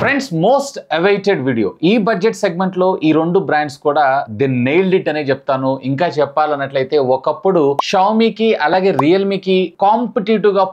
Friends most awaited video ఈ budget segment లో ఈ రెండు బ్రాండ్స్ కూడా ది నెయిల్డ్ ఇట్ అనే చెప్తాను. ఇంకా చెప్పాలన్నట్లయితే ఒకప్పుడు షామీకి అలాగే రియల్మీకి కాంపిటేటివ్ గా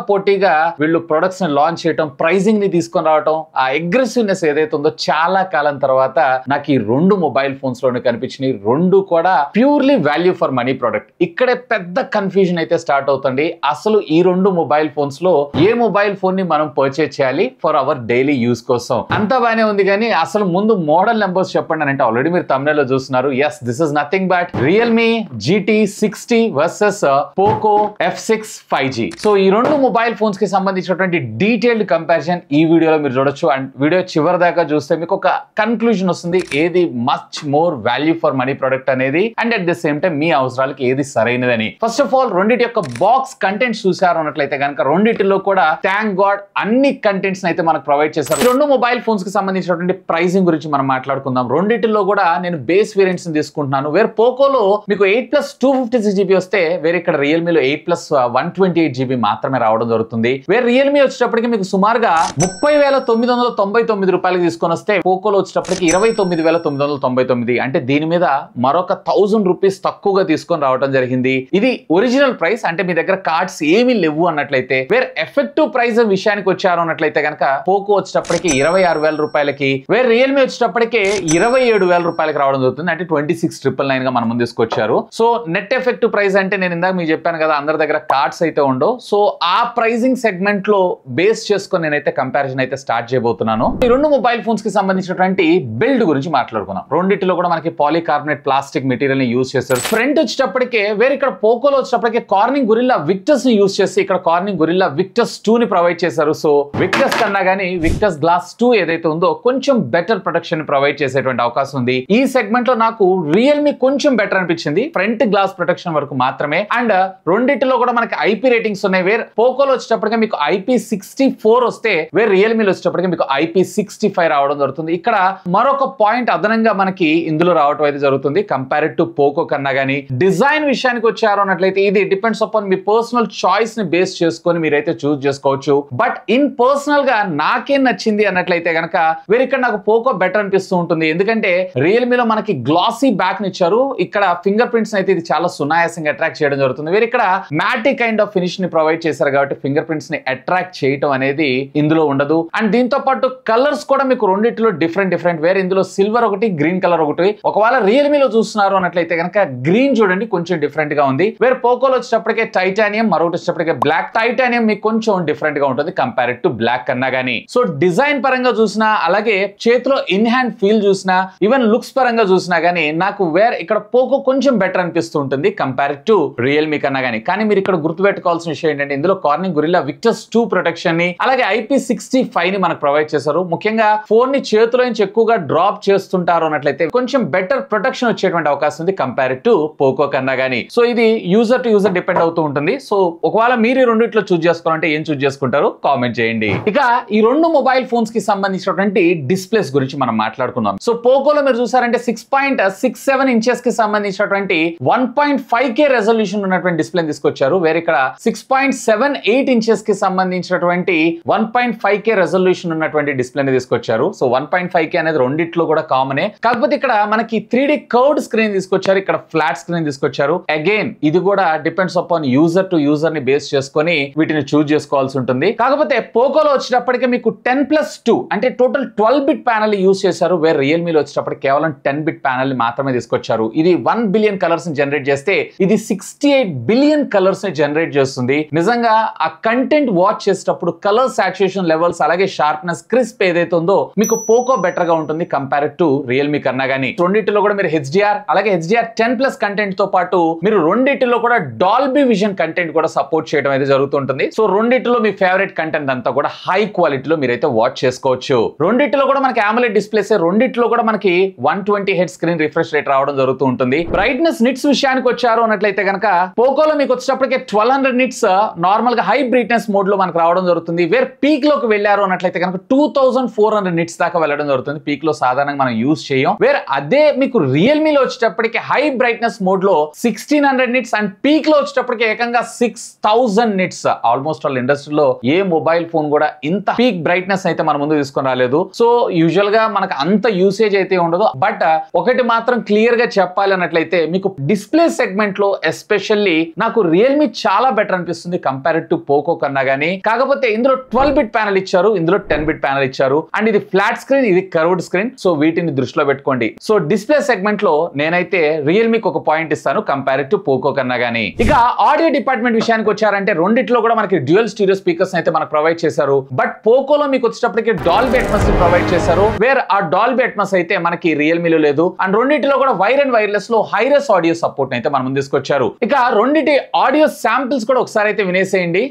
పోటీగా వీళ్ళు ప్రొడక్ట్స్ ని లాంచ్ చేయడం, ప్రైజింగ్ ని తీసుకొని రావడం, ఆ అగ్రెసివ్నెస్ ఏదైతే ఉందో చాలా కాలం తర్వాత నాకు ఈ రెండు మొబైల్ ఫోన్స్ లోనే కనిపించినాయి. రెండు కూడా purely value for money product. ఇక్కడే పెద్ద కన్ఫ్యూజన్ అయితే స్టార్ట్ అవుతుంది. అసలు ఈ రెండు మొబైల్ ఫోన్స్ లో ఏ మొబైల్ ఫోన్ ని మనం పర్చేజ్ చేయాలి ఫర్ అవర్ డైలీ యూస్ కోసం? అంతా బానే ఉంది కానీ అసలు ముందు మోడల్ నెంబర్స్ చెప్పండి అంటే ఆల్రెడీ మీరు thumbnail లో చూస్తున్నారు. yes, this is nothing but Realme GT60 versus Poco F6 5G. So ఈ రెండు మొబైల్ ఫోన్స్ కి సంబంధించినటువంటి డీటెయిల్డ్ కంపారిజన్ ఈ వీడియోలో మీరు చూడొచ్చు. అండ్ వీడియో చివరి దాకా చూస్తే మీకు ఒక కన్క్లూజన్ వస్తుంది ఏది much more value for money product అనేది, and at the same time మీ అవసరాలకి ఏది సరైనదని. ఫస్ట్ ఆఫ్ ఆల్ రెండింటి యొక్క బాక్స్ కంటెంట్స్ చూసారు అన్నట్లయితే కనుక రెండింటిలో కూడా థ్యాంక్ గాడ్ అన్ని కంటెంట్స్ అయితే మనకు ప్రొవైడ్ చేశారు. రెండు మొబైల్ ఫోన్స్ కి సంబంధించినటువంటి ప్రైసింగ్ గురించి మనం మాట్లాడుకుందాం. రెండింటిలో కూడా నేను బేస్ వేరియంట్స్ ని తీసుకుంటున్నాను. వేరే పోకోలో మీకు 8+ 256GB వస్తే వేరే ఇక్కడ రియల్మీలో 8+ 128GB మాత్రమే రావడం జరుగుతుంది. వేరే రియల్మీ వచ్చేటప్పటికి మీకు సుమారుగా 30,999 రూపాయలకి తీసుకొని వస్తే పోకోలో వచ్చేటప్పటికి 29,999. అంటే దీని మీద మరొక 1000 రూపీస్ తక్కువగా తీసుకొని రావడం జరిగింది. ఇది ఒరిజినల్ ప్రైస్, అంటే మీ దగ్గర కార్డ్స్ ఏమీ లేవు అన్నట్లయితే. వేరే ఎఫెక్టివ్ ప్రైస్ విషయానికి వచ్చారు అన్నట్లయితే కనుక పోకో వచ్చేటప్పటికి 26,000 రూపాయలకి, వేరే రియల్మీ వచ్చేటప్పటికి 27,000 రూపాయలకి రావడం జరుగుతుంది. అంటే 26,999 గా మన ముందు తీసుకొచ్చారు. సో నెట్ ఎఫెక్టివ్ ప్రైస్ అంటే నేను ఇందాక మీకు చెప్పాను కదా, అందరి దగ్గర కార్డ్స్ అయితే ఉండవు. సో ఆ ప్రైజింగ్ సెగ్మెంట్ లో బేస్ చేసుకొని నేనైతే కంపారిజన్ అయితే స్టార్ట్ చేయబోతున్నాను. ఈ రెండు మొబైల్ ఫోన్స్ కి సంబంధించినటువంటి బిల్డ్ గురించి మాట్లాడుకున్నాం. రెండింటిలో కూడా మనకి పాలికార్బోనేట్ ప్లాస్టిక్ మెటీరియల్ ని యూజ్ చేస్తారు. ఫ్రంట్ వచ్చేటప్పటికే వేరే ఇక్కడ పోకోలో వచ్చేటప్పటికి కార్నింగ్ గొరిల్లా విక్టస్ ని యూజ్ చేసి ఇక్కడ కార్నింగ్ గొరిల్లా విక్టస్ 2 ని ప్రొవైడ్ చేశారు. సో విక్టస్ కన్నా గానీ విక్టస్ గ్లాస్ 2 ఏదైతే ఉందో కొంచెం బెటర్ ప్రొటెక్షన్ ని ప్రొవైడ్ చేసేటువంటి అవకాశం ఉంది. ఈ సెగ్మెంట్ లో నాకు రియల్మీ కొంచెం బెటర్ అనిపించింది, ఫ్రంట్ గ్లాస్ ప్రొటెక్షన్ వరకు మాత్రమే. అండ్ రెండింటిలో కూడా మనకి ఐపీ రేటింగ్స్ ఉన్నాయి. వేరే పోకోలో వచ్చేటప్పటికి మీకు IP64 వస్తే వేరే రియల్మీలో వచ్చేటప్పటికి మీకు IP65 రావడం జరుగుతుంది. ఇక్కడ మరొక పాయింట్ అదనంగా మనకి ఇందులో రావడం అయితే జరుగుతుంది కంపేర్డ్ టు పోకో కన్నా గానీ. డిజైన్ విషయానికి వచ్చారు అన్నట్లయితే ఇది డిపెండ్స్ అపాన్ మీ పర్సనల్ చాయిస్ ని బేస్ చేసుకొని మీరైతే చూస్ చేసుకోవచ్చు. బట్ ఇన్ పర్సనల్ గా నాకేం నచ్చింది అన్నట్లయితే గనక వేరే ఇక్కడ నాకు పోకో బెటర్ అనిపిస్తూ ఉంటుంది. ఎందుకంటే రియల్మీలో మనకి గ్లాసీ బ్యాక్ ని ఇచ్చారు, ఇక్కడ ఫింగర్ ప్రింట్స్ అయితే ఇది చాలా సునాయాసంగా అట్రాక్ట్ చేయడం జరుగుతుంది. వేరే ఇక్కడ మ్యాటిక్ కైండ్ ఆఫ్ ఫినిష్ ని ప్రొవైడ్ చేశారు కాబట్టి ఫింగర్ ప్రింట్స్ ని అట్రాక్ట్ చేయడం అనేది ఇందులో ఉండదు. అండ్ దీంతో పాటు కలర్స్ కూడా మీకు రెండింటిలో డిఫరెంట్. వేరే ఇందులో సిల్వర్ ఒకటి, గ్రీన్ కలర్ ఒకటి. ఒకవేళ రియల్మీలో చూస్తున్నారు అన్నట్లయితే కనుక గ్రీన్ చూడండి కొంచెం డిఫరెంట్ గా ఉంది. వేరే పోకోలో వచ్చేటప్పటికే టైటానియం, మరొకటి వచ్చేటప్పటికే బ్లాక్. టైటానియం మీకు కొంచెం డిఫరెంట్ గా ఉంటుంది కంపేర్డ్ టు బ్లాక్ కన్నా గానీ. సో డిజైన్ పరంగా చూసినా అలాగే చేతిలో ఇన్ హ్యాండ్ ఫీల్ చూసినా ఈవెన్ లుక్స్ పరంగా చూసినా గానీ నాకు వేరే ఇక్కడ పోకో కొంచెం బెటర్ అనిపిస్తూ ఉంటుంది కంపేర్డ్ టు రియల్మీ కన్నా గానీ. కానీ మీరు ఇక్కడ గుర్తుపెట్టుకోవాల్సిన విషయం ఏంటంటే ఇందులో కార్నింగ్ గొరిల్లా విక్టస్ 2 ప్రొటెక్షన్ ని అలాగే IP65 ని మనకు ప్రొవైడ్ చేశారు. ముఖ్యంగా ఫోన్ ని చేతిలో నుంచి ఎక్కువగా డ్రాప్ చేస్తుంటారు అన్నట్లయితే కొంచెం బెటర్ ప్రొటెక్షన్ వచ్చేటువంటి అవకాశం ఉంది కంపేర్డ్ టు పోకో కన్నా గానీ. సో ఇది యూజర్ టు యూజర్ డిపెండ్ అవుతూ ఉంటుంది. సో ఒకవేళ మీరు రెండిట్లో చూస్ చేసుకోవాలంటే ఏం చూస్ చేసుకుంటారు కామెంట్ చేయండి. ఇక ఈ రెండు మొబైల్ ఫోన్స్ కి సంబంధించినటువంటి డిస్ప్లేస్ గురించి మనం మాట్లాడుకుందాం. సో పోకోలో మీరు చూసారంటే 6.67 ఇంచెస్ కి సంబంధించినటువంటి 1.5K రెజల్యూషన్ ఉన్నటువంటి డిస్ప్లే తీసుకొచ్చారు. వేరే ఇక్కడ 6.78 ఇంచెస్ కి సంబంధించినటువంటి 1.5K రెజల్యూషన్ ఉన్నటువంటి డిస్ప్లే తీసుకొచ్చారు. సో 1.5K అనేది రెండిట్లో కూడా కామనే. కాకపోతే ఇక్కడ మనకి 3D కర్వ్డ్ స్క్రీన్ తీసుకొచ్చారు, ఇక్కడ ఫ్లాట్ స్క్రీన్ తీసుకొచ్చారు. అగైన్ ఇది కూడా depends upon user to user ని బేస్ చేసుకొని వీటిని చూస్ చేసుకోవాల్సి ఉంటుంది. కాకపోతే పోకోలో వచ్చేటప్పటికి మీకు 10+2 అంటే టోటల్ 12 బిట్ ప్యానల్ యూజ్ చేశారు. వేరే రియల్మీలో వచ్చేటప్పటికి కేవలం 10 బిట్ ప్యానల్ మాత్రమే తీసుకొచ్చారు. ఇది 1 బిలియన్ కలర్స్ ని జనరేట్ చేస్తే ఇది 68 బిలియన్ కలర్స్ ని జనరేట్ చేస్తుంది. నిజంగా ఆ కంటెంట్ వాచ్ చేసేటప్పుడు కలర్ సాచురేషన్ లెవెల్స్ అలాగే షార్ప్నెస్ క్రిస్ప్ ఏదైతే ఉందో మీకు పోకో బెటర్ గా ఉంటుంది కంపేర్డ్ టు రియల్మీ కన్నా గానీ. రెండింటిలో కూడా మీరు HDR అలాగే HDR10+ కంటెంట్ తో పాటు మీరు రెండింటిలో కూడా డాల్బీ విజన్ కంటెంట్ కూడా సపోర్ట్ చేయడం అయితే జరుగుతుంటుంది. సో రెండింటిలో మీ ఫేవరెట్ కంటెంట్ అంతా కూడా హై క్వాలిటీలో మీరైతే వాచ్ చేసుకోవచ్చు. రెండింటిలో కూడా మనకి AMOLED డిస్ప్లేస్, రెండింటిలో కూడా మనకి 120Hz స్క్రీన్ రిఫ్రెష్ రేట్ రావడం జరుగుతూ ఉంటుంది. బ్రైట్నెస్ నిట్స్ విషయానికి వచ్చారు అన్నట్లయితే కనుక పోకోలో మీకు వచ్చేటప్పటికే 1200 నిట్స్ నార్మల్ గా హై బ్రైట్నెస్ మోడ్ లో మనకు రావడం జరుగుతుంది. వేరే పీక్ లోకి వెళ్ళారు అన్నట్లయితే కనుక 2400 నిట్స్ దాకా వెళ్ళడం జరుగుతుంది. పీక్ లో సాధారణంగా మనం యూజ్ చేయం. వేరే అదే మీకు రియల్మీలో వచ్చేటప్పటికి హై బ్రైట్నెస్ మోడ్ లో 1600 నిట్స్ అండ్ పీక్ లో వచ్చేటప్పటికి ఏకంగా 6000 నిట్స్. ఆల్మోస్ట్ ఆల్ ఇండస్ట్రీలో ఏ మొబైల్ ఫోన్ కూడా ఇంత పీక్ బ్రైట్నెస్ అయితే మన ముందు తీసుకొని రాలేదు. సో యూజువల్ గా మనకు అంత యూసేజ్ అయితే ఉండదు. బట్ ఒకటి మాత్రం క్లియర్ గా చెప్పాలి అన్నట్లయితే మీకు డిస్ప్లే సెగ్మెంట్ లో ఎస్పెషల్లీ నాకు రియల్మీ చాలా బెటర్ అనిపిస్తుంది కంపేర్డ్ టు పోకో కన్నా గానీ. కాకపోతే ఇందులో 12 బిట్ ప్యానల్ ఇచ్చారు, ఇందులో 10 బిట్ ప్యానల్ ఇచ్చారు. అండ్ ఇది ఫ్లాట్ స్క్రీన్, ఇది కర్వ్డ్ స్క్రీన్. సో వీటిని దృష్టిలో పెట్టుకోండి. సో డిస్ప్లే సెగ్మెంట్ లో నేనైతే రియల్మీకి ఒక పాయింట్ ఇస్తాను కంపేర్డ్ టు పోకో కన్నా గానీ. ఇక ఆడియో డిపార్ట్మెంట్ విషయానికి వచ్చారంటే రెండిట్లో కూడా మనకి డ్యూయల్ స్టీరియో స్పీకర్స్ అయితే మనకు ప్రొవైడ్ చేశారు. బట్ పోకోలో మీకు వచ్చేటప్పటికి డాల్బీ అట్మాస్ ప్రొవైడ్ చేశారు, వేర్ ఆ డాల్బీ అట్మాస్ అయితే మనకి రియల్మీలో లేదు. అండ్ రెండిట్లో కూడా వైర్ అండ్ వైర్లెస్ లో హైరెస్ ఆడియో సపోర్ట్ అయితే మనం ముందు తీసుకొచ్చారు. ఇక రెండిటి ఆడియో శాంపిల్స్ కూడా ఒకసారి అయితే వినేసేయండి.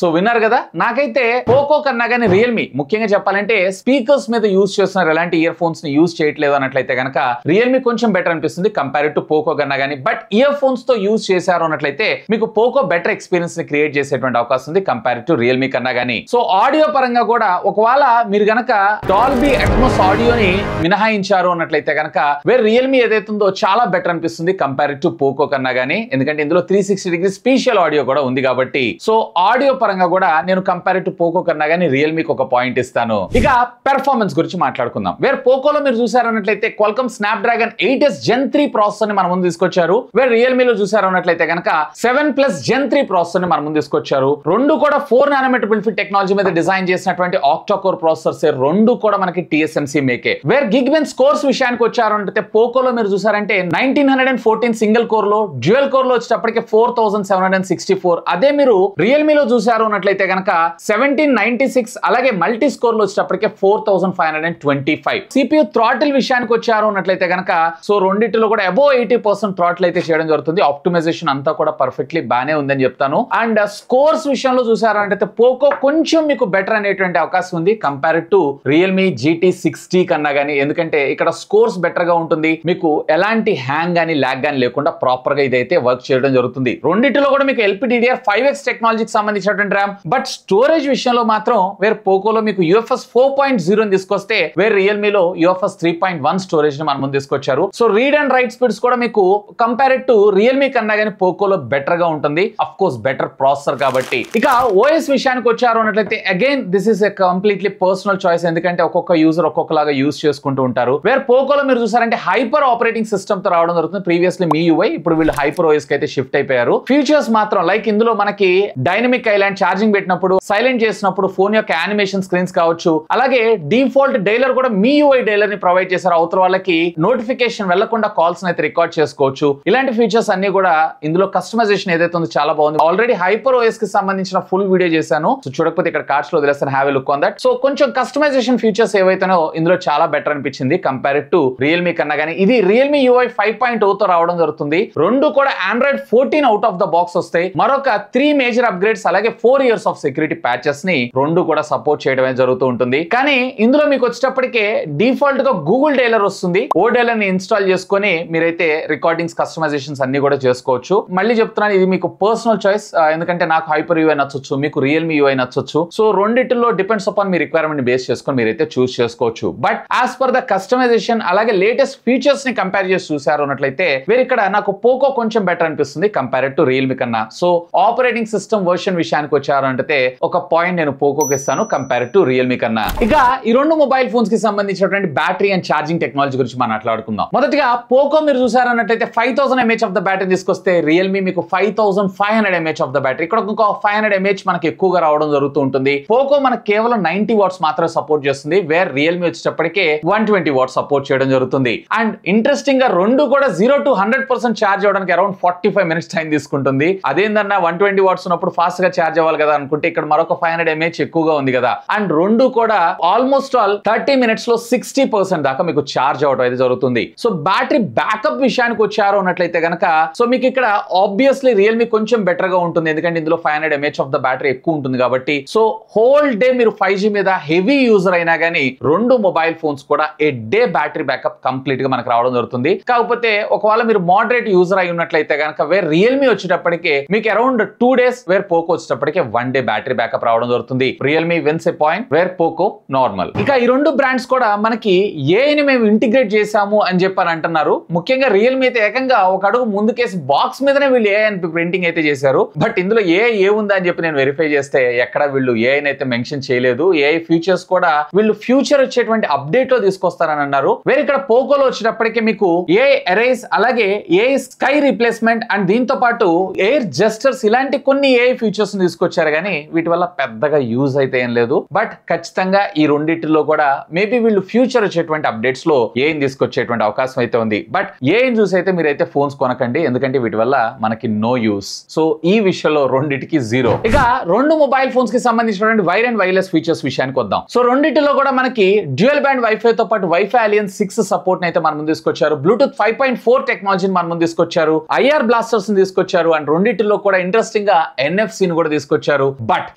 సో విన్నారు కదా, నాకైతే పోకో కన్నా కానీ రియల్మీ ముఖ్యంగా చెప్పాలంటే స్పీకర్స్ మీద యూజ్ చేస్తున్నారు, ఎలాంటి ఇయర్ ఫోన్స్ ని యూజ్ చేయట్లేదు అన్నట్లయితే కనుక రియల్మీ కొంచెం బెటర్ అనిపిస్తుంది కంపేర్డ్ టు పోకో కన్నా కానీ. బట్ ఇయర్ ఫోన్స్ తో యూజ్ చేశారు అన్నట్లయితే మీకు పోకో బెటర్ ఎక్స్పీరియన్స్ ని క్రియేట్ చేసేటువంటి అవకాశం ఉంది కంపేర్డ్ టు రియల్మీ కన్నా కానీ. సో ఆడియో పరంగా కూడా ఒకవేళ మీరు గనక డాల్బీ అట్మాస్ ఆడియోని మినహాయించారు అన్నట్లయితే కనుక వేరే రియల్మీ ఏదైతే ఉందో చాలా బెటర్ అనిపిస్తుంది కంపేర్డ్ టు పోకో కన్నా కానీ. ఎందుకంటే ఇందులో 360 డిగ్రీ స్పెషల్ ఆడియో కూడా ఉంది కాబట్టి. సో ఆడియో పరంగా కూడా నేను కంపేర్ టు పోకో కన్నా కానీ రియల్మీకి ఒక పాయింట్ ఇస్తాను. ఇక పెర్ఫార్మెన్స్ గురించి మాట్లాడుకుందాం. వేరే పోకోలో మీరు చూసారన్నట్లయితే Qualcomm Snapdragon 8s Gen 3 processor ని మన ముందు తీసుకొచ్చారు. వేరే రియల్మీలో చూసారన్నట్లయితే కనుక 7+ Gen 3 ప్రాసెసర్ ని మన ముందు తీసుకొచ్చారు. రెండు కూడా 4 nm బిల్ఫిట్ టెక్నాలజీ మీద డిజైన్ చేసినటువంటి ఆక్టా కోర్ ప్రాసెసర్స్, రెండు కూడా మనకి TSMC మేకే. వేరే గిగ్బెన్స్ కోర్స్ విషయానికి వచ్చారంటే పోకోలో మీరు చూసారంటే 1914 సింగిల్ కోర్ లో, డ్యూయల్ కోర్ లో వచ్చేటప్పటికి 4764. అదే మీరు రియల్మీలో చూసారు అన్నట్లయితే కనుక 1796, అలాగే మల్టీ స్కోర్ లో వచ్చేటప్పటికే 4525. CPU థ్రాటిల్ విషయానికి వచ్చారు అన్నట్లయితే కనుక సో రెండిటిలో కూడా అబోవ్ 80% థ్రాటిల్ అయితే చేయడం జరుగుతుంది. ఆప్టిమైజేషన్ అంతా కూడా పర్ఫెక్ట్లీ బానే ఉందని చెప్తాను. అండ్ స్కోర్స్ విషయంలో చూసారంటే పోకో కొంచెం మీకు బెటర్ అనేటువంటి అవకాశం ఉంది కంపేర్డ్ టు రియల్మీ GT60 కన్నా గానీ. ఎందుకంటే ఇక్కడ స్కోర్స్ బెటర్ గా ఉంటుంది, మీకు ఎలాంటి హ్యాంగ్ గానీ ల్యాగ్ గానీ లేకుండా ప్రాపర్ గా ఇదైతే వర్క్ చేయడం జరుగుతుంది. రెండిటిలో కూడా మీకు LPDDR5X టెక్నాలజీకి సంబంధించినటువంటి RAM. బట్ స్టోరేజ్ విషయంలో మాత్రం వేరే పోకోలో మీకు UFS 4.0 తీసుకొస్తే వేరే రియల్మీలో UFS 3.1 స్టోరేజ్ ని మన ముందు తీసుకొచ్చారు. So read and right speeds కూడా మీకు కంపేర్డ్ టు రియల్మీ కన్నా కానీ పోకోలో బెటర్ గా ఉంటుంది. అఫ్ కోర్స్ బెటర్ ప్రాసెసర్ కాబట్టి. ఇక OS విషయానికి వచ్చారు అన్నట్లయితే again this is a completely personal choice, ఎందుకంటే ఒక్కొక్క యూజర్ ఒక్కొక్కలాగా యూజ్ చేసుకుంటూ ఉంటారు. వేరే పోకోలో మీరు చూసారంటే హైపర్ ఆపరేటింగ్ సిస్టమ్ తో రావడం జరుగుతుంది. ప్రీవియస్లీ MIUI, ఇప్పుడు వీళ్ళు హైపర్ OS కి అయితే షిఫ్ట్ అయిపోయారు. ఫీచర్స్ మాత్రం లైక్ ఇందులో మనకి డైనమిక్ ఐలాండ్ ఛార్జింగ్ పెట్టినప్పుడు, సైలెంట్ చేసినప్పుడు ఫోన్ యొక్క యానిమేషన్ స్క్రీన్స్ కావచ్చు, అలాగే డిఫాల్ట్ డైలర్ కూడా MIUI డైలర్ ని ప్రొవైడ్ చేశారు. అవతల వాళ్ళకి నోటిఫికేషన్ వెళ్లకుండా కాల్స్ అయితే రికార్డ్ చేసుకోవచ్చు. ఇలాంటి ఫీచర్స్ అన్ని కూడా ఇందులో కస్టమైజేషన్ ఏదైతే ఉందో చాలా బాగుంది. ఆల్రెడీ హైపర్ OS కి సంబంధించిన ఫుల్ వీడియో చేశాను, సో చూడకపోతే ఇక్కడ కార్డ్స్ లో వదిలేస్తాను, have a look on that. So కొంచెం కస్టమైజేషన్ ఫీచర్స్ ఏవైతేనో ఇందులో చాలా బెటర్ అనిపించింది కంపేర్డ్ టు రియల్మీ కన్నా కానీ. ఇది రియల్మీ UI 5.0 తో రావడం జరుగుతుంది. రెండు కూడా Android 14 out of the box వస్తాయి. మరొక 3 మేజర్ అప్గ్రేడ్స్, అలాగే 4 years ఆఫ్ సెక్యూరిటీ ప్యాచెస్ ని రెండు కూడా సపోర్ట్ చేయడమే జరుగుతూ ఉంటుంది. కానీ ఇందులో మీకు వచ్చేటప్పటికే డిఫాల్ట్ గా గూగుల్ డైలర్ వస్తుంది. ఓ డైలర్ ని ఇన్స్టాల్ చేసుకొని మీరైతే రికార్డింగ్స్ కస్టమైజేషన్స్ అన్ని కూడా చేసుకోవచ్చు. మళ్ళీ చెప్తున్నాను, ఇది మీకు పర్సనల్ చాయిస్, ఎందుకంటే నాకు హైపర్ UI నచ్చొచ్చు, మీకు రియల్మీ UI నచ్చొచ్చు. సో రెండిటిలో డిపెండ్స్ అపాన్ మీ రిక్వైర్మెంట్ ని బేస్ చేసుకొని మీరైతే చూస్ చేసుకోవచ్చు. But as per the customization అలాగే లేటెస్ట్ ఫీచర్స్ ని కంపేర్ చేసి చూసారు అన్నట్లయితే వేరే ఇక్కడ నాకు పోకో కొంచెం బెటర్ అనిపిస్తుంది కంపేర్డ్ టు రియల్మీ కన్నా. సో ఆపరేటింగ్ సిస్టమ్ వర్షన్ విషయానికి వచ్చారు అంటే ఒక పాయింట్ నేను పోకోకి ఇస్తాను కంపేర్డ్ టు రియల్మీ కన్నా. ఇక ఈ రెండు మొబైల్ ఫోన్స్ కి సంబంధించినటువంటి బ్యాటరీ అండ్ ఛార్జింగ్ టెక్నాలజీ గురించి మనం మాట్లాడుకుందాం. మొదటిగా పోకో మీరు చూసారన్నట్లయితే 5000 mAh ఆఫ్ ద బ్యాటరీ తీసుకొస్తే రియల్మీ మీకు 5500 mAh ఆఫ్ ద బ్యాటరీ. ఇక్కడ ఒక 500 mAh మనకి ఎక్కువగా రావడం జరుగుతూ ఉంటుంది. పోకో మనకు కేవలం 90 watts మాత్రమే సపోర్ట్ చేస్తుంది, వేర్ రియల్మీ వచ్చేటప్పటికే 120 watts సపోర్ట్ చేయడం జరుగుతుంది. అండ్ ఇంట్రెస్టింగ్ గా రెండు కూడా 0 to 100% ఛార్జ్ అవడానికి అరౌండ్ 45 minutes టైం తీసుకుంటుంది. అదేందన్నా 120 watts ఉన్నప్పుడు ఫాస్ట్ గా ఛార్జ్ అవ్వాలి కదా అనుకుంటే ఇక్కడ మరొక 500 mAh ఎక్కువగా ఉంది కదా. అండ్ రెండు కూడా ఆల్మోస్ట్ ఆల్ 30 minutes లో 60% దాకా మీకు ఛార్జ్ అవడం అయితే జరుగుతుంది. సో బ్యాటరీ బ్యాకప్ విషయానికి వచ్చారు అన్నట్లయితే కనుక సో మీకు ఇక్కడ ఆబ్వియస్లీ రియల్మీ కొంచెం బెటర్ గా ఉంటుంది, ఎందుకంటే ఇందులో 500 mAh ఆఫ్ ద బ్యాటరీ ఎక్కువ ఉంటుంది కాబట్టి. సో హోల్ డే మీరు 5G మీద హెవీ యూజర్ అయినా కానీ రెండు మొబైల్ ఫోన్స్ కూడా ఏ డే బ్యాటరీ బ్యాకప్ కంప్లీట్ గా మనకు రావడం జరుగుతుంది. కాకపోతే ఒకవేళ మీరు మోడరేట్ యూజర్ అయి ఉన్నట్లయితే కనుక వేరే రియల్మీ వచ్చేటప్పటికే మీకు అరౌండ్ 2 days, వేరే పోకో వచ్చేటప్పటికి వచ్చేటప్పటికే 1 డే బ్యాటరీ బ్యాకప్ రావడం జరుగుతుంది. Realme wins a point where Poco normal. ఇక ఈ రెండు బ్రాండ్స్ కూడా మనకి ఏఐని మేము ఇంటిగ్రేట్ చేసాము అని చెప్పని అంటున్నారు. ముఖ్యంగా రియల్మీ అయితే ఏకంగా ఒక అడుగు ముందుకేసి బాక్స్ మీదనే వీళ్ళు ఏఐ అని ప్రింటింగ్ అయితే చేశారు. బట్ ఇందులో ఏఐ ఏముందా అని చెప్పి నేను వెరిఫై చేస్తే ఎక్కడ వీళ్ళు ఏఐని అయితే మెన్షన్ చేయలేదు. ఏఐ ఫీచర్స్ కూడా వీళ్ళు ఫ్యూచర్ వచ్చేటువంటి అప్డేట్ లో తీసుకొస్తారని అన్నారు. వేరే ఇక్కడ పోకోలో వచ్చేటప్పటికి మీకు ఏఐ ఎరేస్ అలాగే ఏఐ స్కై రీప్లేస్మెంట్ అండ్ దీంతో పాటు ఎయిర్ జస్టర్స్ ఇలాంటి కొన్ని ఏఐ ఫీచర్స్ తీసుకొచ్చారు కానీ వీటి వల్ల పెద్దగా యూజ్ అయితే ఏం లేదు. బట్ ఖచ్చితంగా ఈ రెండింటిలో కూడా మేబీ వీళ్ళు ఫ్యూచర్ వచ్చేటువంటి అప్డేట్స్ లో ఏఐని తీసుకొచ్చేటువంటి అవకాశం అయితే ఉంది. బట్ ఏఐని చూసి అయితే మీరైతే ఫోన్స్ కొనకండి, ఎందుకంటే వీటి వల్ల మనకి నో యూస్. సో ఈ విషయంలో రెండిటికి జీరో. ఇక రెండు మొబైల్ ఫోన్స్ కి సంబంధించినటువంటి వైర్ అండ్ వైర్లెస్ ఫీచర్స్ విషయానికి వద్దాం. సో రెండింటిలో కూడా మనకి డ్యూయల్ బ్యాండ్ వైఫై తో పాటు వైఫై అలియన్స్ 6 సపోర్ట్ అయితే మన ముందు తీసుకొచ్చారు. బ్లూటూత్ 5.4 టెక్నాలజీని మన ముందు తీసుకొచ్చారు. ఐఆర్ బ్లాస్టర్స్ ని తీసుకొచ్చారు. అండ్ రెండింటిలో కూడా ఇంట్రెస్టింగ్ గా NFC ని కూడా తీసుకొచ్చారు. బట్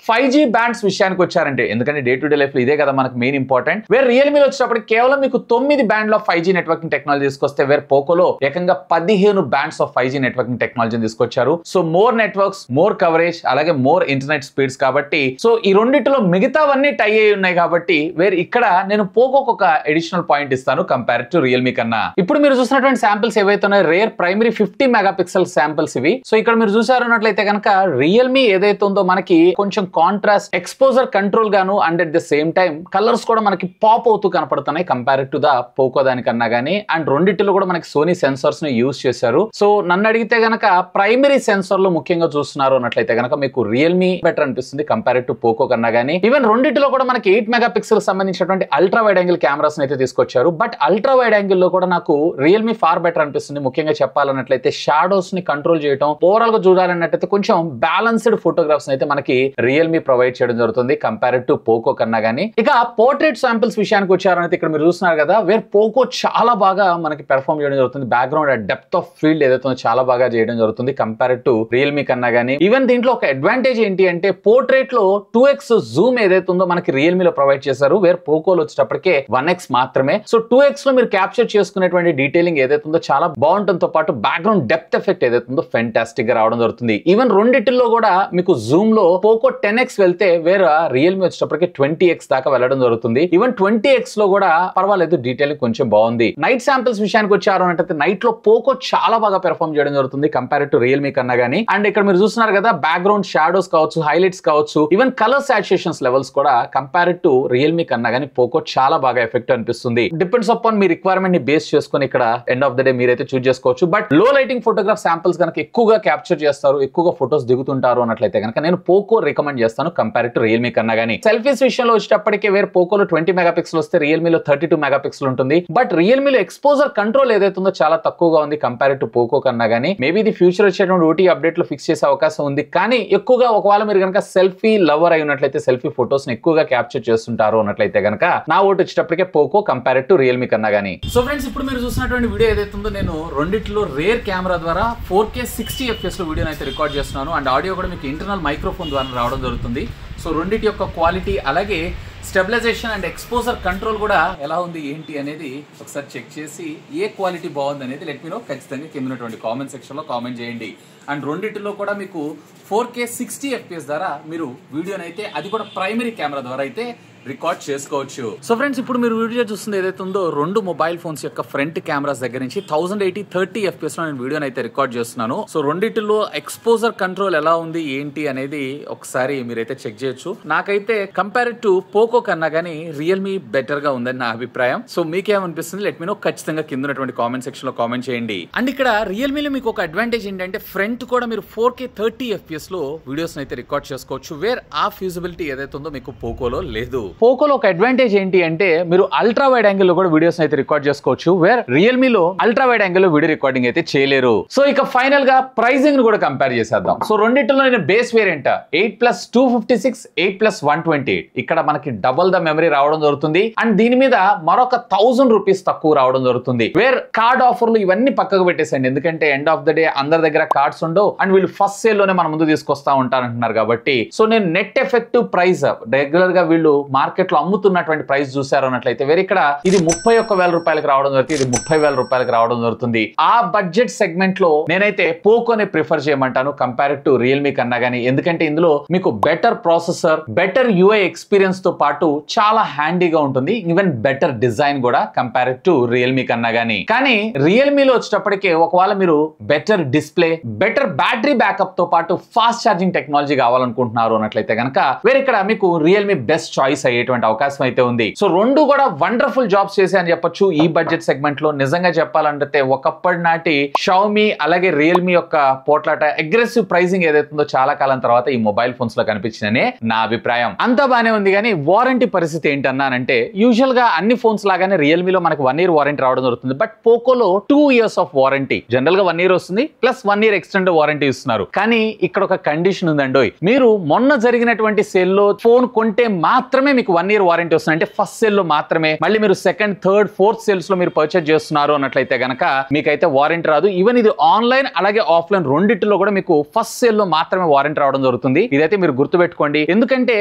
5G బ్యాండ్స్ విషయానికి వచ్చారంటే, ఎందుకంటే డే టు డే లైఫ్ లో ఇదే కదా మనకు మెయిన్ ఇంపార్టెంట్. వేరే రియల్మీలో వచ్చేటప్పుడు కేవలం మీకు 9 బ్యాండ్ లో 5G నెట్వర్కింగ్ టెక్నాలజీ తీసుకొస్తే వేరే పోకోలో ఏకంగా 15 బ్యాండ్స్ ఆఫ్ 5G నెట్వర్కింగ్ టెక్నాలజీని తీసుకొచ్చారు. So more networks, more coverage, అలాగే మోర్ ఇంటర్నెట్ స్పీడ్స్ కాబట్టి సో ఈ రెండిటిలో మిగతావన్నీ టై అయి ఉన్నాయి కాబట్టి వేరే ఇక్కడ నేను పోకోకు ఒక అడిషనల్ పాయింట్ ఇస్తాను కంపేర్ టు రియల్మీ కన్నా. ఇప్పుడు మీరు చూసినటువంటి శాంపిల్స్ ఏవైతే ఉన్నాయో రేర్ ప్రైమరీ 50 మెగాపిక్సెల్ శాంపిల్స్ ఇవి. సో ఇక్కడ మీరు చూసారన్నట్లయితే కనుక రియల్మీ ఏదైతే ఉందో మనకి కొంచెం కాంట్రాస్ట్ ఎక్స్పోజర్ కంట్రోల్ గాను and at the same time colours కూడా మనకి పాప్ అవుతూ కనపడుతున్నాయి కంపేర్ టు ద పోకో దానికన్నా గానీ. అండ్ రెండిటిలో కూడా మనకి సోనీ సెన్సార్స్ ని యూజ్ చేశారు. సో నన్ను అడిగితే గనక ప్రైమరీ సెన్సార్ లో ముఖ్యంగా చూస్తున్నారు అన్నట్లయితే గనక మీకు రియల్మీ బెటర్ అనిపిస్తుంది కంపేర్ టు పోకో కన్నా గానీ. ఈవెన్ రెండిటిలో కూడా మనకి 8 మెగాపిక్సెల్ సంబంధించినటువంటి అల్ట్రా వైడ్ యాంగిల్ కెమెరాస్ అయితే తీసుకొచ్చారు. బట్ అల్ట్రా వైడ్ యాంగిల్ లో కూడా నాకు రియల్మీ ఫార్ బెటర్ అనిపిస్తుంది. ముఖ్యంగా చెప్పాలన్నట్లయితే షాడోస్ ని కంట్రోల్ చేయడం, ఓవరాల్ గా చూడాలన్నట్లయితే కొంచెం బ్యాలెన్స్డ్ ఫోటోగ్రాఫ్స్ అయితే మనకి రియల్మీ ప్రొవైడ్ చేయడం జరుగుతుంది కంపేర్ టు పోకో కన్నా గానీ. ఇక పోర్ట్రేట్ శాంపిల్స్ విషయానికి వచ్చారనైతే ఇక్కడ మీరు చూస్తున్నారు కదా, వేర్ పోకో చాలా బాగా మనకి పెర్ఫార్మ్ చేయడం జరుగుతుంది. బ్యాక్గ్రౌండ్ డెప్త్ ఆఫ్ ఫీల్డ్ ఏదైతే చాలా బాగా చేయడం జరుగుతుంది కంపేర్ టు రియల్మీ కన్నా గానీ. ఈవెన్ దీంట్లో ఒక అడ్వాంటేజ్ ఏంటి అంటే పోర్ట్రేట్ లో 2x జూమ్ ఏదైతే ఉందో మనకి రియల్మీలో ప్రొవైడ్ చేశారు. వేర్ పోకోలో వచ్చేటప్పటికే 1x మాత్రమే. సో 2x లో మీరు క్యాప్చర్ చేసుకునేటువంటి డీటెయిలింగ్ ఏదైతే ఉందో చాలా బాగుంటుందో పాటు బ్యాక్గ్రౌండ్ డెప్త్ ఎఫెక్ట్ ఏదైతే ఉందో ఫెంటాస్టిక్ గా రావడం జరుగుతుంది. ఈవెన్ రెండిటిల్లో కూడా మీకు జూమ్ లో పోకో 10x వెళ్తే వేరే రియల్మీ వచ్చేటప్పటికి 20x దాకా వెళ్ళడం జరుగుతుంది. ఈవెన్ 20x లో కూడా పర్వాలేదు, డీటెయిలింగ్ కొంచెం బాగుంది. నైట్ శాంపిల్స్ విషయానికి వచ్చారు అంటే నైట్ లో పోకో చాలా బాగా పెర్ఫార్మ్ చేయడం జరుగుతుంది కంపేర్ టు రియల్మీ కన్నా గానీ. అండ్ ఇక్కడ మీరు చూస్తున్నారు కదా, బ్యాక్గ్రౌండ్ షాడోస్ కావచ్చు, హైలైట్స్ కావచ్చు, ఈవెన్ కలర్ సాచురేషన్స్ లెవెల్స్ కూడా కంపేర్ టు రియల్మీ కన్నా గానీ పోకో చాలా బాగా ఎఫెక్ట్ అనిపిస్తుంది. డిపెండ్స్ అపాన్ మీ రిక్వైర్మెంట్ ని బేస్ చేసుకుని ఇక్కడ ఎండ్ ఆఫ్ ద డే మీరైతే చూస్ చేసుకోవచ్చు. బట్ లో లైటింగ్ ఫోటోగ్రాఫ్ శాంపిల్స్ కనుక ఎక్కువగా క్యాప్చర్ చేస్తారు, ఎక్కువగా ఫోటోస్ దిగుతుంటారు అన్నట్లయితే కనుక నేను పోకో రికమెండ్ చేస్తాను కంపేర్ టు రియల్మీ కన్నా గానీ. సెల్ఫీస్ విషయంలో వచ్చేటప్పటికే వేరే పోకోలో 20 మెగాపిక్సెల్ వస్తే రియల్మీలో 32 మెగాపిక్సెల్ ఉంటుంది. బట్ రియల్మీలో ఎక్స్పోజర్ కంట్రోల్ ఏదైతే ఉందో చాలా తక్కువగా ఉంది కంపేర్ టు పోకో కన్నా గానీ. మేబీ ఇది ఫ్యూచర్ వచ్చేటువంటి ఓటీ అప్డేట్ లో ఫిక్స్ చేసే అవకాశం ఉంది. కానీ ఎక్కువగా ఒకవేళ మీరు కనుక సెల్ఫీ లవర్ అయి ఉన్నట్లయితే, సెల్ఫీ ఫోటోస్ ని ఎక్కువగా క్యాప్చర్ చేస్తుంటారు అన్నట్లయితే కనుక నా ఓటు వచ్చేటప్పటికే పోకో కంపేర్ టు రియల్మీ కన్నా గానీ. సో ఫ్రెండ్స్, ఇప్పుడు మీరు చూసినటువంటి వీడియో ఏదైతే ఉందో నేను రెండిట్లో రేర్ కెమెరా ద్వారా 4K 60 FPS లో వీడియోని అయితే రికార్డ్ చేస్తున్నాను. అండ్ ఆడియో కూడా మీకు ఇంటర్నల్ మైక్రోఫోన్ ద్వారా రావడం జరుగుతుంది. సో రెండిటి యొక్క క్వాలిటీ అలాగే స్టెబిలైజేషన్ అండ్ ఎక్స్పోజర్ కంట్రోల్ కూడా ఎలా ఉంది ఏంటి అనేది ఒకసారి చెక్ చేసి ఏ క్వాలిటీ బాగుంది అనేది లెట్ మీ నో. ఖచ్చితంగా కింద ఉన్నటువంటి కామెంట్ సెక్షన్ లో కామెంట్ చేయండి. అండ్ రెండిటిలో కూడా మీకు 4K 60 FPS ద్వారా మీరు వీడియోని అయితే అది కూడా ప్రైమరీ కెమెరా ద్వారా అయితే రికార్డ్ చేసుకోవచ్చు. సో ఫ్రెండ్స్, ఇప్పుడు మీరు వీడియో చూస్తుంది ఏదైతే ఉందో రెండు మొబైల్ ఫోన్స్ యొక్క ఫ్రంట్ కెమెరాస్ దగ్గర నుంచి 1080 30 FPS లో నేను వీడియోని అయితే రికార్డ్ చేస్తున్నాను. సో రెండిటిలో ఎక్స్పోజర్ కంట్రోల్ ఎలా ఉంది ఏంటి అనేది ఒకసారి మీరైతే చెక్ చేయొచ్చు. నాకైతే కంపేర్ టు పోకో కన్నా గానీ రియల్మీ బెటర్ గా ఉందని నా అభిప్రాయం. సో మీకేమనిపిస్తుంది లెట్ మీ నో. ఖచ్చితంగా కింద ఉన్నటువంటి కామెంట్ సెక్షన్ లో కామెంట్ చేయండి. అండ్ ఇక్కడ రియల్మీలో మీకు ఒక అడ్వాంటేజ్ ఏంటంటే ఫ్రంట్ కూడా మీరు 4K 30 FPS లో వీడియోస్ అయితే రికార్డ్ చేసుకోవచ్చు. వేర్ ఆ ఫ్యూజిబిలిటీ ఏదైతే ఉందో మీకు పోకోలో లేదు. పోకోలో ఒక అడ్వాంటేజ్ ఏంటి అంటే మీరు అల్ట్రా వైడ్ యాంగిల్ లో కూడా వీడియోస్ అయితే రికార్డ్ చేసుకోవచ్చు. వేర్ రియల్మీలో అల్ట్రా వైడ్ యాంగిల్ లో వీడియో రికార్డింగ్ అయితే చేయలేరు. సో ఇక ఫైనల్ గా ప్రైసింగ్ ను కూడా కంపేర్ చేసేద్దాం. సో రెండింటిలో నేను బేస్ వేరియంట్ 8+256, 8+128 ఇక్కడ మనకి డబుల్ ద మెమరీ రావడం జరుగుతుంది. అండ్ దీని మీద మరొక 1000 రూపీస్ తక్కువ రావడం జరుగుతుంది. వేర్ కార్డ్ ఆఫర్లు ఇవన్నీ పక్కకు పెట్టేసండి, ఎందుకంటే ఎండ్ ఆఫ్ ద డే అందరి దగ్గర కార్డ్స్ ఉండవు. అండ్ వీళ్ళు ఫస్ట్ సేల్ లోనే మన ముందు తీసుకొస్తా ఉంటారంటున్నారు కాబట్టి. సో నేను నెట్ ఎఫెక్టివ్ ప్రైస్ రెగ్యులర్ గా వీళ్ళు మార్కెట్ లో అమ్ముతున్నటువంటి ప్రైస్ చూసారు అన్నట్లయితే వేరే ఇక్కడ ఇది 31,000 రూపాయలకు రావడం జరుగుతుంది, ఇది 30,000 రూపాయలకు రావడం జరుగుతుంది. ఆ బడ్జెట్ సెగ్మెంట్ లో నేనైతే పోకోనే ప్రిఫర్ చేయమంటాను కంపేర్ టు రియల్మీ కన్నా గానీ. ఎందుకంటే ఇందులో మీకు better processor, better UI experience తో పాటు చాలా హ్యాండీగా ఉంటుంది, ఈవెన్ బెటర్ డిజైన్ కూడా కంపేర్ టు రియల్మీ కన్నా గానీ. కానీ రియల్మీలో వచ్చేటప్పటికే ఒకవేళ మీరు better display, better battery backup తో పాటు ఫాస్ట్ ఛార్జింగ్ టెక్నాలజీ కావాలనుకుంటున్నారు అన్నట్లయితే కనుక వేరే ఇక్కడ మీకు రియల్మీ బెస్ట్ చాయిస్ అయ్యేటువంటి అవకాశం అయితే ఉంది. సో రెండు కూడా వండర్ఫుల్ జాబ్స్ చేసే అని చెప్పొచ్చు ఈ బడ్జెట్ సెగ్మెంట్ లో. నిజంగా చెప్పాలంటే ఒకప్పటి నాటి షావమీ అలాగే రియల్మీ యొక్క పోట్లాట, అగ్రెసివ్ ప్రైసింగ్ ఏదైతుందో చాలా కాలం తర్వాత ఈ మొబైల్ ఫోన్స్ లో కనిపించిందనే నా అభిప్రాయం. అంతా బానే ఉంది కానీ వారంటీ పరిస్థితి ఏంటన్నానంటే యూజువల్ గా అన్ని ఫోన్స్ లాగానే రియల్మీలో మనకు 1 year వారంటీ రావడం జరుగుతుంది. బట్ పోకోలో 2 years ఆఫ్ వారంటీ, జనరల్ గా 1 year వస్తుంది ప్లస్ 1 year ఎక్స్టెండ్ వారంటీ ఇస్తున్నారు. కానీ ఇక్కడ ఒక కండిషన్ ఉందండి, మీరు మొన్న జరిగినటువంటి సేల్ లో ఫోన్ కొంటే మాత్రమే మీకు 1 year వారంటీ వస్తుంది. అంటే ఫస్ట్ సేల్ లో మాత్రమే. మళ్ళీ మీరు సెకండ్, థర్డ్, ఫోర్త్ సేల్స్ లో మీరు పర్చేజ్ చేస్తున్నారు అన్నట్లయితే గనక మీకైతే వారంటీ రాదు. ఈవెన్ ఇది ఆన్లైన్ అలాగే ఆఫ్లైన్ రెండిట్లో కూడా మీకు ఫస్ట్ సేల్ లో మాత్రమే వారంటీ రావడం జరుగుతుంది. ఇదైతే మీరు గుర్తుపెట్టుకోండి. ఎందుకంటే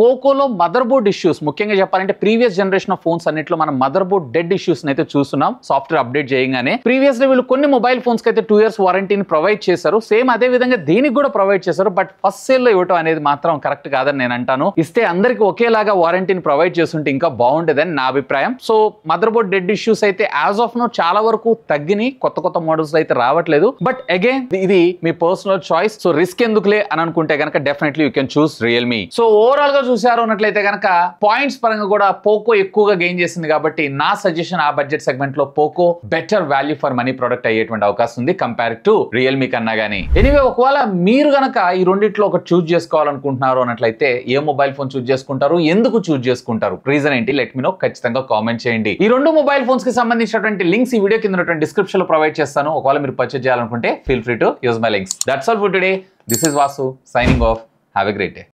పోకోలో మదర్ బోర్డ్ ఇష్యూస్, ముఖ్యంగా చెప్పాలంటే ప్రీవియస్ జనరేషన్ ఆఫ్ ఫోన్స్ అన్నిట్లో మనం మదర్ బోర్డ్ డెడ్ ఇష్యూస్ అయితే చూస్తున్నాం సాఫ్ట్వేర్ అప్డేట్ చేయగానే. ప్రీవియస్ వీళ్ళు కొన్ని మొబైల్ ఫోన్స్ అయితే 2 years వారంటీని ప్రొవైడ్ చేశారు. సేమ్ అదే విధంగా దీనికి కూడా ప్రొవైడ్ చేశారు. బట్ ఫస్ట్ సేల్ లో ఇవ్వటం అనేది మాత్రం కరెక్ట్ కాదని నేను అంటాను. ఇస్తే అందరికి ఒకేలాగా వారంటీని ప్రొవైడ్ చేస్తుంటే ఇంకా బాగుండేదని నా అభిప్రాయం. So mother board dead issues అయితే యాజ్ ఆఫ్ నో చాలా వరకు తగ్గినాయి, కొత్త మోడల్స్ అయితే రావట్లేదు. బట్ అగైన్ ఇది మీ పర్సనల్ చాయిస్. సో రిస్క్ ఎందుకులే అని అనుకుంటే కనుక definitely you can choose Realme. So overall గా చూసారు అన్నట్లయితే కనుక పాయింట్స్ పరంగా కూడా పోకో ఎక్కువగా గెయిన్ చేసింది కాబట్టి నా సజెషన్ ఆ బడ్జెట్ సెగ్మెంట్ లో Poco better value for money product అయ్యేటువంటి అవకాశం ఉంది కంపేర్ టు రియల్మీ కన్నా గానీ. ఎనీవే ఒకవేళ మీరు గనక ఈ రెండిట్లో ఒక చూజ్ చేసుకోవాలనుకుంటున్నారు అన్నట్లయితే ఏ మొబైల్ ఫోన్ చూజ్ చేసుకుంటారు, ఎందుకు చూజ్ చేసుకుంటారు, రీజన్ ఏంటి, లెట్ మీ నో. ఖచ్చితంగా కామెంట్ చేయండి. ఈ రెండు మొబైల్ ఫోన్స్ కి సంబంధించినటువంటి లింక్స్ ఈ వీడియో కింద డిస్క్రిప్షన్ లో ప్రొవైడ్ చేస్తాను. ఒకవేళ మీరు పర్చేజ్ చేయాలనుకుంటే feel free to use my links. That's all for today. This is Vasu signing off. Have a great day.